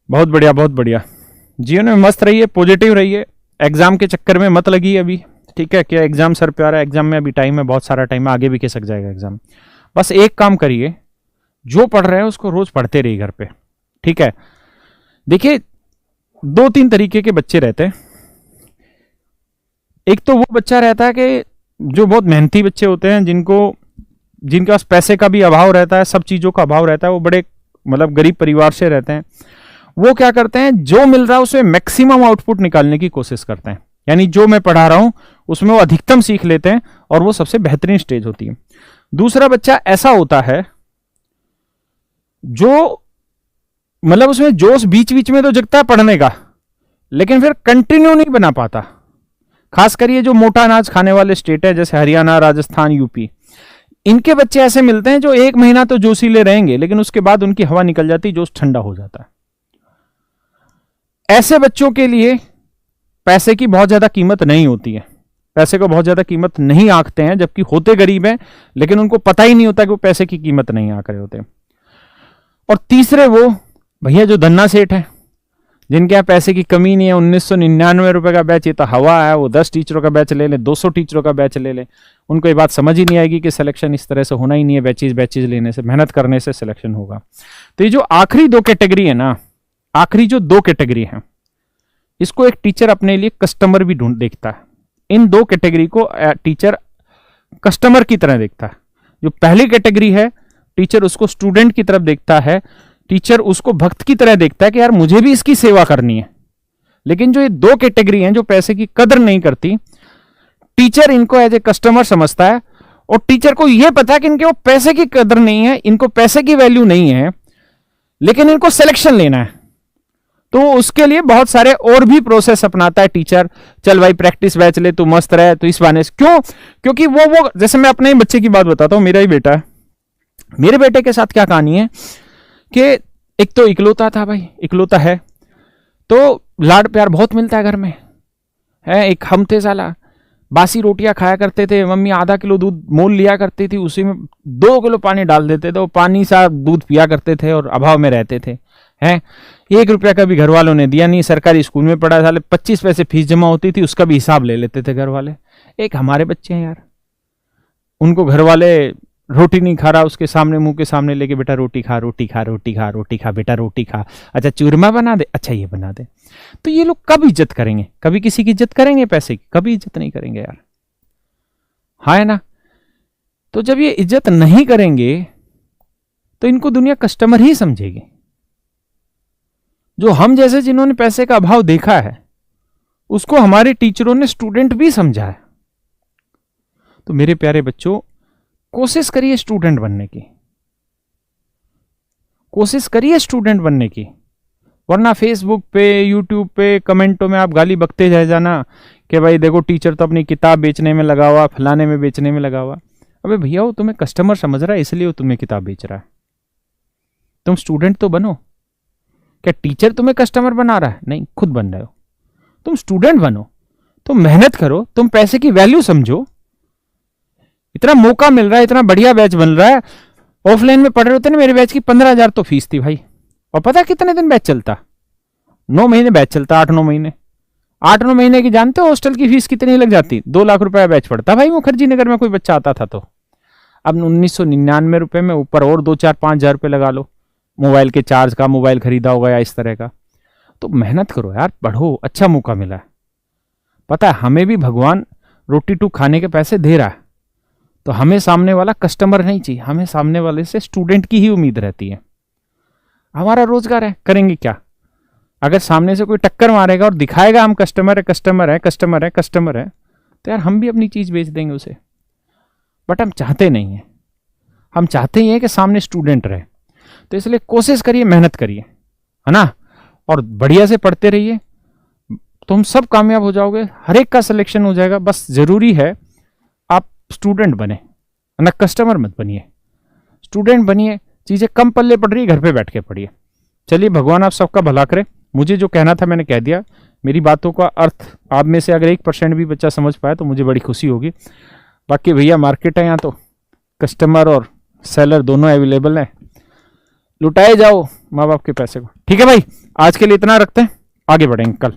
बहुत बढ़िया, बहुत बढ़िया। जीवन में मस्त रहिए, पॉजिटिव रहिए, एग्जाम के चक्कर में मत लगिए अभी। ठीक है, क्या एग्जाम सर पे आ रहा है, एग्जाम में अभी टाइम है, बहुत सारा टाइम है, आगे भी खिसक जाएगा एग्जाम। बस एक काम करिए, जो पढ़ रहे हैं उसको रोज पढ़ते रहिए घर पे। ठीक है, देखिए 2-3 तरीके के बच्चे रहते हैं। एक तो वो बच्चा रहता है कि जो बहुत मेहनती बच्चे होते हैं, जिनके पास पैसे का भी अभाव रहता है, सब चीजों का अभाव रहता है, वो बड़े मतलब गरीब परिवार से रहते हैं। वो क्या करते हैं, जो मिल रहा है उसमें मैक्सिमम आउटपुट निकालने की कोशिश करते हैं। यानी जो मैं पढ़ा रहा हूं उसमें वो अधिकतम सीख लेते हैं और वो सबसे बेहतरीन स्टेज होती है। दूसरा बच्चा ऐसा होता है जो मतलब उसमें जोश बीच बीच में तो जगता है पढ़ने का, लेकिन फिर कंटिन्यू नहीं बना पाता। खासकर ये जो मोटा अनाज खाने वाले स्टेट है जैसे हरियाणा, राजस्थान, यूपी, इनके बच्चे ऐसे मिलते हैं जो 1 महीना तो जोशीले रहेंगे, लेकिन उसके बाद उनकी हवा निकल जाती, जोश ठंडा हो जाता है। ऐसे बच्चों के लिए पैसे की बहुत ज्यादा कीमत नहीं होती है, पैसे को बहुत ज्यादा कीमत नहीं आंकते हैं, जबकि होते गरीब हैं, लेकिन उनको पता ही नहीं होता कि वो पैसे की कीमत नहीं आंक रहे होते। और तीसरे वो भैया जो धन्ना सेठ है, जिनके यहाँ पैसे की कमी नहीं है, 1999 रुपए का बैच ये तो हवा है, वो 10 टीचरों का बैच ले ले, 200 टीचरों का बैच ले ले, उनको ये बात समझ ही नहीं आएगी कि सिलेक्शन इस तरह से होना ही नहीं है, बैचेज लेने से, मेहनत करने से सिलेक्शन होगा। तो ये जो आखिरी 2 कैटेगरी है ना, आखिरी जो 2 कैटेगरी है, इसको एक टीचर अपने लिए कस्टमर भी ढूंढ देखता है। इन 2 कैटेगरी को टीचर कस्टमर की तरह देखता है। जो पहली कैटेगरी है, टीचर उसको स्टूडेंट की तरफ देखता है, टीचर उसको भक्त की तरह देखता है कि यार मुझे भी इसकी सेवा करनी है। लेकिन जो ये 2 कैटेगरी हैं जो पैसे की कदर नहीं करती, टीचर इनको एज ए कस्टमर समझता है, और टीचर को यह पता है कि इनके वो पैसे की कदर नहीं है, इनको पैसे की वैल्यू नहीं है, लेकिन इनको सिलेक्शन लेना है। तो उसके लिए बहुत सारे और भी प्रोसेस अपनाता है टीचर। चल भाई प्रैक्टिस बैच ले, तू मस्त रहे, तो इस बहाने से क्यों, क्योंकि वो जैसे मैं अपने बच्चे की बात बताता हूं, मेरा ही बेटा है। मेरे बेटे के साथ क्या कहानी है कि एक तो इकलौता था भाई, इकलौता है तो लाड प्यार बहुत मिलता है घर में है। एक हम थे साला, बासी रोटियां खाया करते थे, मम्मी आधा किलो दूध मोल लिया करती थी, उसी में 2 किलो पानी डाल देते थे, वो पानी सा दूध पिया करते थे और अभाव में रहते थे हैं। 1 रुपया का भी घर वालों ने दिया नहीं, सरकारी स्कूल में पढ़ा, साले 25 पैसे फीस जमा होती थी, उसका भी हिसाब ले लेते थे घर वाले। एक हमारे बच्चे हैं यार, उनको घर वाले रोटी नहीं खा रहा, उसके सामने मुंह के सामने लेके बेटा रोटी खा, रोटी खा, रोटी खा, रोटी खा बेटा, रोटी खा, अच्छा चूरमा बना दे, अच्छा ये बना दे। तो ये लोग कब इज्जत करेंगे, कभी किसी की इज्जत करेंगे पैसे की? कभी इज्जत नहीं करेंगे यार, हाँ है ना। तो जब ये इज्जत नहीं करेंगे तो इनको दुनिया कस्टमर ही समझेगी। जो हम जैसे जिन्होंने पैसे का अभाव देखा है, उसको हमारे टीचरों ने स्टूडेंट भी समझा है। तो मेरे प्यारे बच्चों, कोशिश करिए स्टूडेंट बनने की, कोशिश करिए स्टूडेंट बनने की, वरना फेसबुक पे, यूट्यूब पे कमेंटों में आप गाली बकते रह जाना कि भाई देखो टीचर तो अपनी किताब बेचने में लगा हुआ, फलाने में बेचने में लगा हुआ। अबे भैया वो तुम्हें कस्टमर समझ रहा है, इसलिए वो तुम्हें किताब बेच रहा है। तुम स्टूडेंट तो बनो। क्या टीचर तुम्हें कस्टमर बना रहा है? नहीं, खुद बन रहे हो। तुम स्टूडेंट बनो, तुम मेहनत करो, तुम पैसे की वैल्यू समझो। इतना मौका मिल रहा है, इतना बढ़िया बैच बन रहा है। ऑफलाइन में पढ़ रहे होते ना, मेरे बैच की 15,000 तो फीस थी भाई। और पता कितने दिन बैच चलता? 9 महीने बैच चलता, 8-9 महीने। 8-9 महीने की जानते हो हॉस्टल की फीस कितनी लग जाती? 2 लाख रुपया बैच पड़ता भाई। मुखर्जी नगर में कोई बच्चा आता था तो अब 1999 रुपए में ऊपर और 2-4-5 हजार रुपये लगा लो, मोबाइल के चार्ज का, मोबाइल खरीदा होगा या इस तरह का। तो मेहनत करो यार, पढ़ो, अच्छा मौका मिला है। पता है हमें भी भगवान रोटी टू खाने के पैसे दे रहा है, तो हमें सामने वाला कस्टमर नहीं चाहिए, हमें सामने वाले से स्टूडेंट की ही उम्मीद रहती है। हमारा रोजगार है, करेंगे क्या? अगर सामने से कोई टक्कर मारेगा और दिखाएगा हम कस्टमर है, कस्टमर है, कस्टमर है, कस्टमर है, तो यार हम भी अपनी चीज बेच देंगे उसे। बट हम चाहते नहीं है, हम चाहते ही हैं कि सामने स्टूडेंट रहे। तो इसलिए कोशिश करिए, मेहनत करिए, है ना, और बढ़िया से पढ़ते रहिए, तुम सब कामयाब हो जाओगे, हर एक का सिलेक्शन हो जाएगा। बस जरूरी है आप स्टूडेंट बने, ना कस्टमर मत बनिए। स्टूडेंट बनिए, चीजें कम पल्ले पड़ रही है, घर पे बैठ के पढ़िए। चलिए, भगवान आप सबका भला करे। मुझे जो कहना था मैंने कह दिया। मेरी बातों का अर्थ आप में से अगर 1% भी बच्चा समझ पाए तो मुझे बड़ी खुशी होगी। बाकी भैया मार्केट है यहाँ, तो कस्टमर और सेलर दोनों अवेलेबल हैं, लुटाए जाओ माँ बाप के पैसे को। ठीक है भाई, आज के लिए इतना रखते हैं, आगे बढ़ेंगे कल।